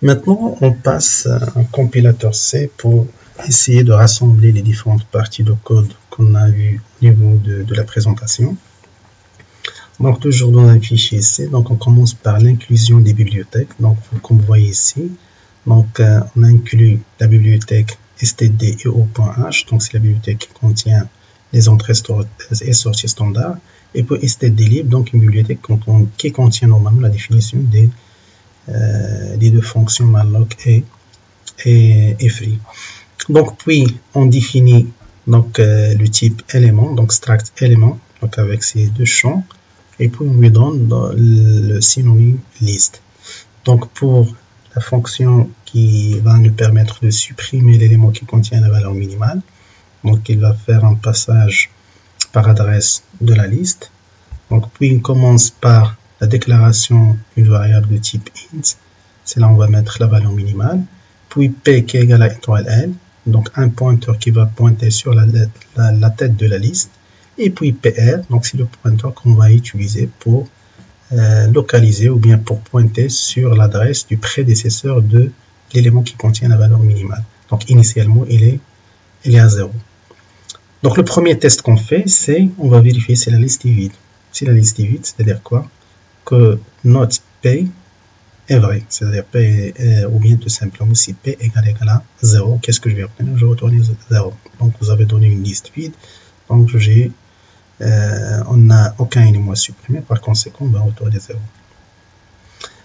Maintenant, on passe à un compilateur C pour essayer de rassembler les différentes parties de code qu'on a vu au niveau de la présentation. Donc, toujours dans un fichier C, donc on commence par l'inclusion des bibliothèques. Donc, comme vous voyez ici, donc on inclut la bibliothèque stdio.h, donc c'est la bibliothèque qui contient les entrées et sorties standards, et puis stdlib, donc une bibliothèque qui contient normalement la définition des deux fonctions malloc et free. Donc puis on définit donc le type élément, donc struct élément, donc avec ces deux champs, et puis on lui donne le synonyme list. Donc pour la fonction qui va nous permettre de supprimer l'élément qui contient la valeur minimale, donc il va faire un passage par adresse de la liste. Donc puis on commence par la déclaration d'une variable de type int, c'est là on va mettre la valeur minimale, puis p qui est égal à étoile L, donc un pointeur qui va pointer sur la tête de la liste, et puis pr, donc c'est le pointeur qu'on va utiliser pour localiser ou bien pour pointer sur l'adresse du prédécesseur de l'élément qui contient la valeur minimale. Donc initialement il est à 0. Donc le premier test qu'on fait, c'est on va vérifier si la liste est vide. Si la liste est vide, c'est-à-dire quoi? Que note p est vrai, c'est-à-dire p ou bien tout simplement si p égale à 0, qu'est-ce que je vais obtenir? Je vais retourner 0. Donc vous avez donné une liste vide, donc on n'a aucun élément à supprimer, par conséquent on va retourner 0.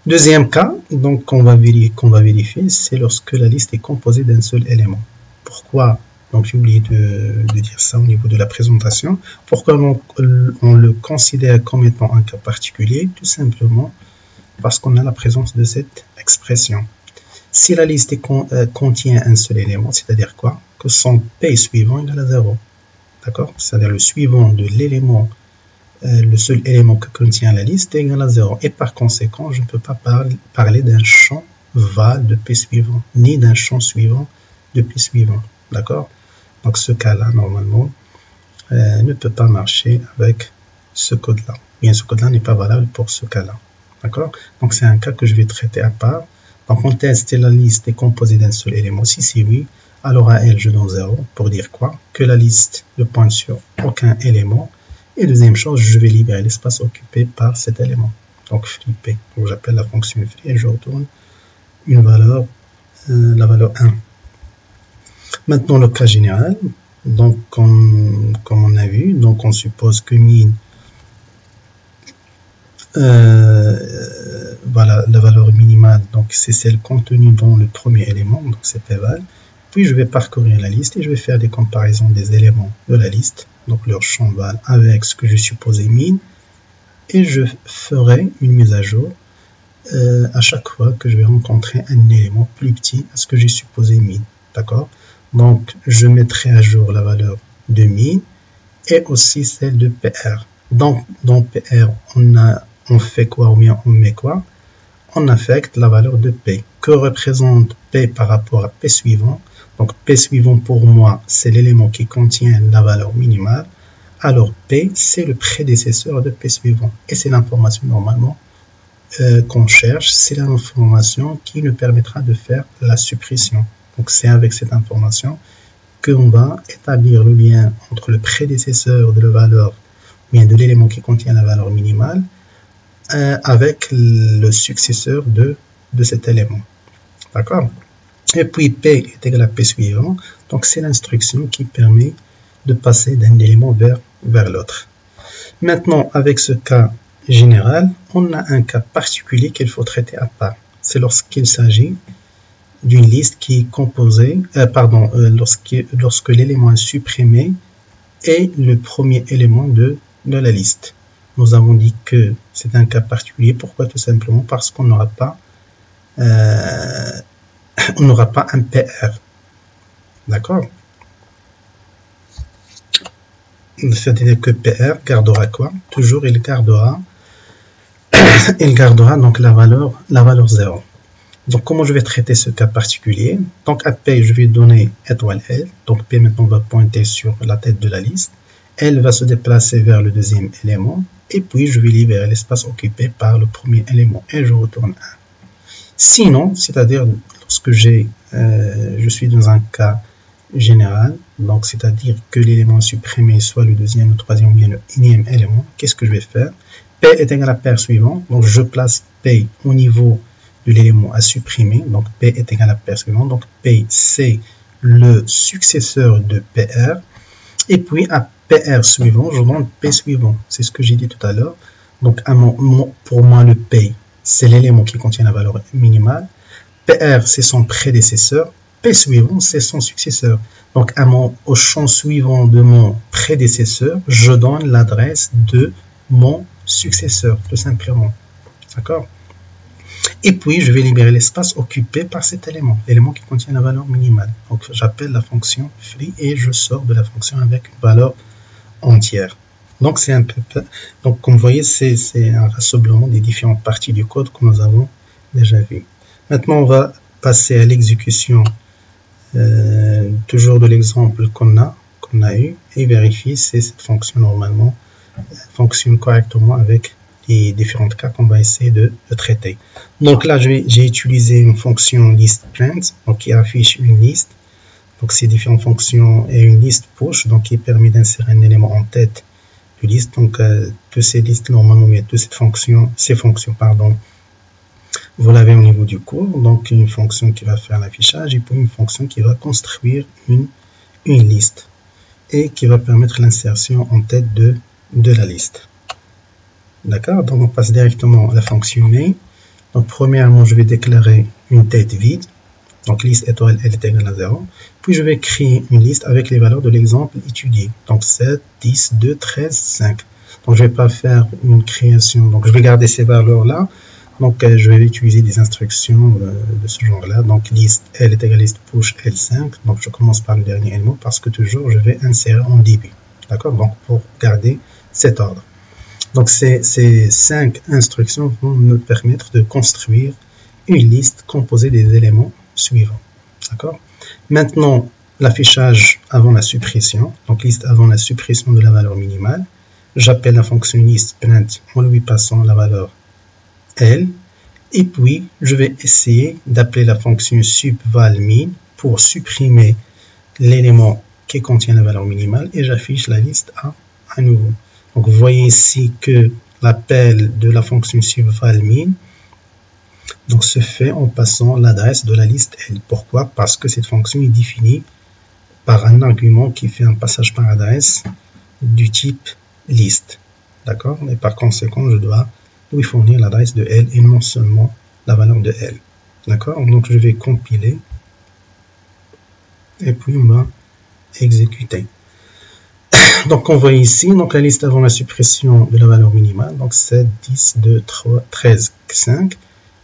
Deuxième cas, donc qu'on va vérifier, c'est lorsque la liste est composée d'un seul élément. Pourquoi? Donc j'ai oublié de dire ça au niveau de la présentation. Pourquoi on le considère comme étant un cas particulier? Tout simplement parce qu'on a la présence de cette expression. Si la liste contient un seul élément, c'est-à-dire quoi? Que son P suivant est égal à 0. D'accord? C'est-à-dire le suivant de l'élément, le seul élément que contient la liste est égal à 0. Et par conséquent, je ne peux pas parler d'un champ val de P suivant, ni d'un champ suivant de P suivant. D'accord? Donc ce cas-là, normalement, ne peut pas marcher avec ce code-là. Bien, ce code-là n'est pas valable pour ce cas-là. D'accord? Donc c'est un cas que je vais traiter à part. Donc on teste si la liste est composée d'un seul élément. Si c'est oui, alors à L je donne 0 pour dire quoi? Que la liste ne pointe sur aucun élément. Et deuxième chose, je vais libérer l'espace occupé par cet élément. Donc free p. Donc j'appelle la fonction free et je retourne une valeur, la valeur 1. Maintenant le cas général. Donc comme on a vu, donc on suppose que min voilà la valeur minimale, donc c'est celle contenue dans le premier élément, donc c'est pval. Puis je vais parcourir la liste et je vais faire des comparaisons des éléments de la liste, donc leur champ val avec ce que j'ai supposé min, et je ferai une mise à jour à chaque fois que je vais rencontrer un élément plus petit à ce que j'ai supposé min. D'accord? Donc je mettrai à jour la valeur de min et aussi celle de pr. Donc dans pr on fait quoi ou bien on met quoi? On affecte la valeur de p. Que représente p par rapport à p suivant? Donc p suivant pour moi c'est l'élément qui contient la valeur minimale. Alors p c'est le prédécesseur de p suivant. Et c'est l'information normalement qu'on cherche. C'est l'information qui nous permettra de faire la suppression. Donc c'est avec cette information qu'on va établir le lien entre le prédécesseur de la valeur, bien de l'élément qui contient la valeur minimale, avec le successeur de cet élément. D'accord? Et puis P est égal à P suivant. Donc c'est l'instruction qui permet de passer d'un élément vers l'autre. Maintenant, avec ce cas général, on a un cas particulier qu'il faut traiter à part. C'est lorsqu'il s'agit d'une liste qui est composée, lorsque l'élément est supprimé est le premier élément de la liste. Nous avons dit que c'est un cas particulier. Pourquoi? Tout simplement parce qu'on n'aura pas un PR. D'accord? C'est-à-dire que PR gardera quoi? Toujours il gardera donc la valeur 0. Donc comment je vais traiter ce cas particulier? Donc à P je vais donner étoile L. Donc P maintenant va pointer sur la tête de la liste. Elle va se déplacer vers le deuxième élément. Et puis je vais libérer l'espace occupé par le premier élément. Et je retourne 1. Sinon, c'est-à-dire lorsque je suis dans un cas général, donc c'est-à-dire que l'élément supprimé soit le deuxième, le troisième ou bien le énième élément, qu'est-ce que je vais faire? P est égal à paire suivante, donc je place P au niveau de l'élément à supprimer, donc P est égal à paire suivante, donc P c'est le successeur de PR, et puis à PR suivant, je donne P suivant, c'est ce que j'ai dit tout à l'heure, donc pour moi le P c'est l'élément qui contient la valeur minimale, PR c'est son prédécesseur, P suivant c'est son successeur, donc au champ suivant de mon prédécesseur, je donne l'adresse de mon successeur, tout simplement. D'accord? Et puis, je vais libérer l'espace occupé par cet élément, l'élément qui contient la valeur minimale. Donc, j'appelle la fonction free et je sors de la fonction avec une valeur entière. Donc, c'est un peu, donc, comme vous voyez, c'est un rassemblement des différentes parties du code que nous avons déjà vu. Maintenant, on va passer à l'exécution toujours de l'exemple qu'on a eu et vérifier si cette fonction normalement fonctionne correctement avec les différents cas qu'on va essayer de traiter. Donc là, j'ai utilisé une fonction listPrint, donc qui affiche une liste. Donc ces différentes fonctions et une liste push, donc qui permet d'insérer un élément en tête de liste. Donc toutes ces listes normalement, il y a toutes ces fonctions, pardon. Vous l'avez au niveau du cours, donc une fonction qui va faire l'affichage et puis une fonction qui va construire une liste et qui va permettre l'insertion en tête de la liste. D'accord? Donc on passe directement à la fonction main. Donc premièrement, je vais déclarer une tête vide. Donc liste étoile, elle est égale à 0. Puis je vais créer une liste avec les valeurs de l'exemple étudié. Donc 7, 10, 2, 13, 5. Donc je ne vais pas faire une création. Donc je vais garder ces valeurs-là. Donc je vais utiliser des instructions de ce genre-là. Donc liste, elle est égale à liste push L5. Donc je commence par le dernier élément parce que toujours je vais insérer en début. D'accord? Donc pour garder cet ordre. Donc ces 5 instructions vont me permettre de construire une liste composée des éléments suivants. D'accord? Maintenant, l'affichage avant la suppression. Donc liste avant la suppression de la valeur minimale. J'appelle la fonction listPrint en lui passant la valeur L. Et puis, je vais essayer d'appeler la fonction subvalmin pour supprimer l'élément qui contient la valeur minimale et j'affiche la liste à nouveau. Donc, vous voyez ici que l'appel de la fonction subvalmin donc, se fait en passant l'adresse de la liste L. Pourquoi? Parce que cette fonction est définie par un argument qui fait un passage par adresse du type liste. D'accord? Et par conséquent, je dois lui fournir l'adresse de L et non seulement la valeur de L. D'accord? Donc, je vais compiler et puis on va exécuter. Donc, on voit ici donc la liste avant la suppression de la valeur minimale. Donc, 7, 10, 2, 3, 13, 5.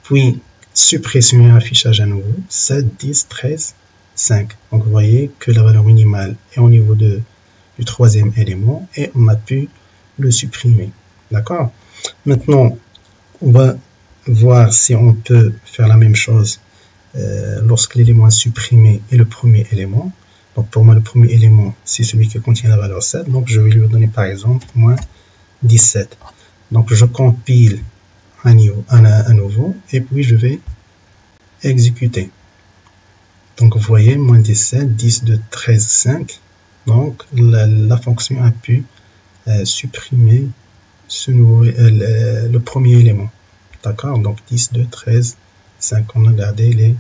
Puis, suppression et affichage à nouveau. 7, 10, 13, 5. Donc, vous voyez que la valeur minimale est au niveau du troisième élément et on a pu le supprimer. D'accord? Maintenant, on va voir si on peut faire la même chose lorsque l'élément est supprimé est le premier élément. Donc pour moi, le premier élément, c'est celui qui contient la valeur 7. Donc je vais lui donner par exemple moins 17. Donc je compile à nouveau et puis je vais exécuter. Donc vous voyez, moins 17, 10, 2, 13, 5. Donc la fonction a pu supprimer le premier élément. D'accord? Donc 10, 2, 13, 5. On a gardé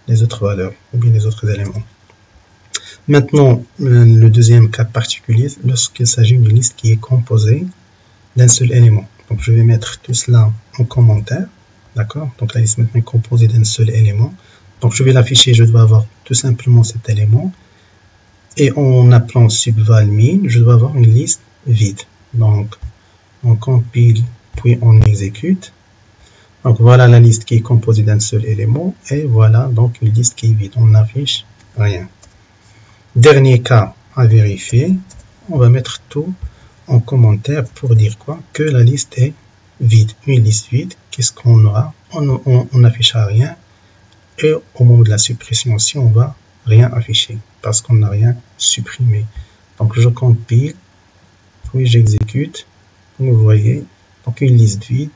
les autres valeurs ou bien les autres éléments. Maintenant, le deuxième cas particulier, lorsqu'il s'agit d'une liste qui est composée d'un seul élément. Donc, je vais mettre tout cela en commentaire. D'accord? Donc, la liste maintenant est composée d'un seul élément. Donc, je vais l'afficher. Je dois avoir tout simplement cet élément. Et en appelant subvalmin, je dois avoir une liste vide. Donc, on compile, puis on exécute. Donc, voilà la liste qui est composée d'un seul élément. Et voilà donc une liste qui est vide. On n'affiche rien. Dernier cas à vérifier, on va mettre tout en commentaire pour dire quoi? Que la liste est vide. Une liste vide, qu'est-ce qu'on aura? On n'affichera rien. Et au moment de la suppression aussi, on va rien afficher parce qu'on n'a rien supprimé. Donc je compile, puis j'exécute. Vous voyez, donc une liste vide.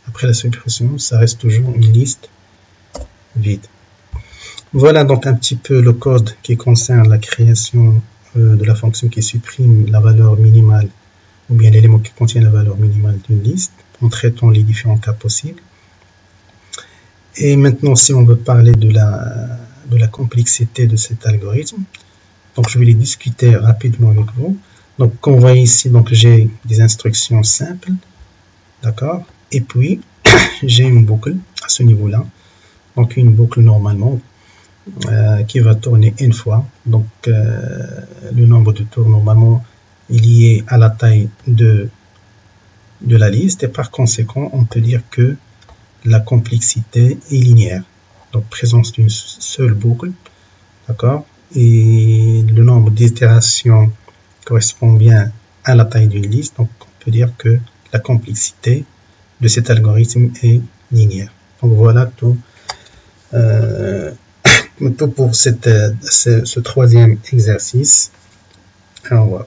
Après la suppression, ça reste toujours une liste vide. Voilà donc un petit peu le code qui concerne la création de la fonction qui supprime la valeur minimale ou bien l'élément qui contient la valeur minimale d'une liste en traitant les différents cas possibles. Et maintenant, si on veut parler de la complexité de cet algorithme, donc je vais les discuter rapidement avec vous. Donc, comme vous voyez ici, donc j'ai des instructions simples, d'accord, et puis j'ai une boucle à ce niveau-là, donc une boucle normalement qui va tourner une fois. Donc, le nombre de tours normalement est lié à la taille de la liste et par conséquent, on peut dire que la complexité est linéaire. Donc, présence d'une seule boucle, d'accord, et le nombre d'itérations correspond bien à la taille d'une liste. Donc, on peut dire que la complexité de cet algorithme est linéaire. Donc, voilà tout. Pour ce troisième exercice. Au revoir.